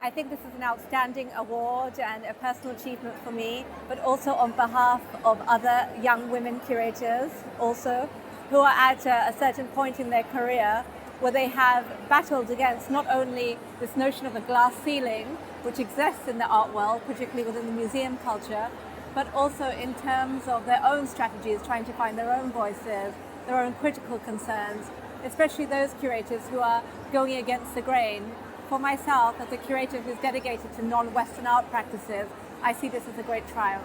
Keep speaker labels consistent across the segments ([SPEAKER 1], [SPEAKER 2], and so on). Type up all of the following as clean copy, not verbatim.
[SPEAKER 1] I think this is an outstanding award and a personal achievement for me, but also on behalf of other young women curators also, who are at a certain point in their career where they have battled against not only this notion of a glass ceiling, which exists in the art world, particularly within the museum culture, but also in terms of their own strategies, trying to find their own voices, their own critical concerns, especially those curators who are going against the grain. For myself, as a curator who's dedicated to non-Western art practices, I see this as a great triumph.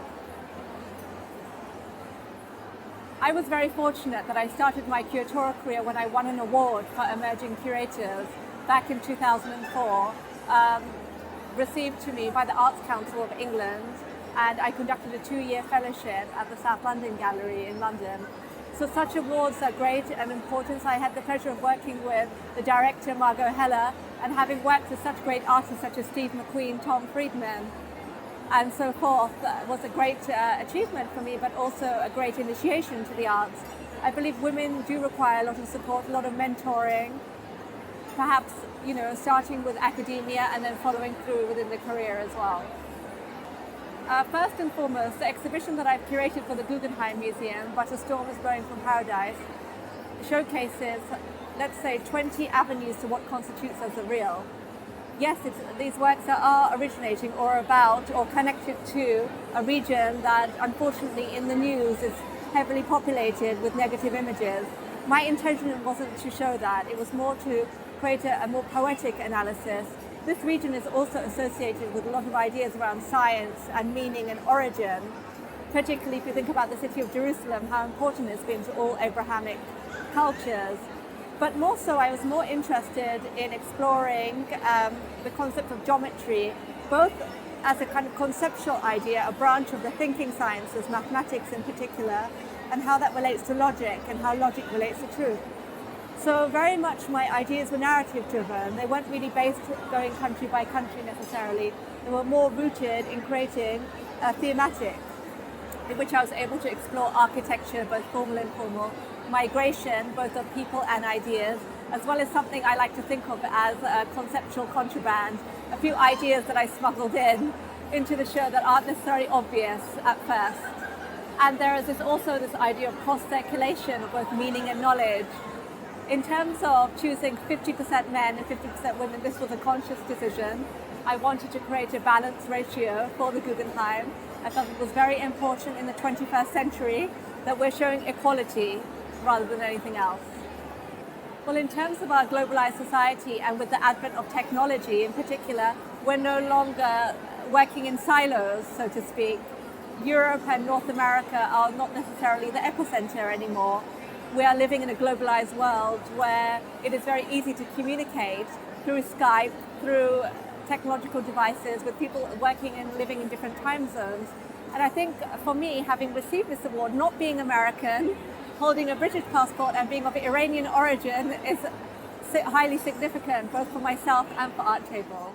[SPEAKER 1] I was very fortunate that I started my curatorial career when I won an award for emerging curators back in 2004, received to me by the Arts Council of England, and I conducted a 2-year fellowship at the South London Gallery in London. So such awards are great and important. I had the pleasure of working with the director Margot Heller and having worked with such great artists such as Steve McQueen, Tom Friedman, and so forth was a great achievement for me, but also a great initiation to the arts. I believe women do require a lot of support, a lot of mentoring, perhaps, starting with academia and then following through within the career as well. First and foremost, the exhibition that I've curated for the Guggenheim Museum, But a Storm is Blowing from Paradise, showcases, let's say, 20 avenues to what constitutes as the real. Yes, these works are originating or about or connected to a region that unfortunately in the news is heavily populated with negative images. My intention wasn't to show that, it was more to create a more poetic analysis. This region is also associated with a lot of ideas around science and meaning and origin, particularly if you think about the city of Jerusalem, how important it's been to all Abrahamic cultures. But more so, I was more interested in exploring the concept of geometry, both as a kind of conceptual idea, a branch of the thinking sciences, mathematics in particular, and how that relates to logic and how logic relates to truth. So very much my ideas were narrative driven. They weren't really based going country by country necessarily. They were more rooted in creating a thematic in which I was able to explore architecture, both formal and informal, migration, both of people and ideas, as well as something I like to think of as a conceptual contraband, a few ideas that I smuggled into the show that aren't necessarily obvious at first. And there is also this idea of cross-circulation of both meaning and knowledge. In terms of choosing 50% men and 50% women, this was a conscious decision. I wanted to create a balanced ratio for the Guggenheim. I felt it was very important in the 21st century that we're showing equality rather than anything else. Well, in terms of our globalized society and with the advent of technology in particular, we're no longer working in silos, so to speak. Europe and North America are not necessarily the epicenter anymore. We are living in a globalized world where it is very easy to communicate through Skype, through technological devices, with people working and living in different time zones. And I think for me, having received this award, not being American, holding a British passport and being of Iranian origin is highly significant, both for myself and for ArtTable.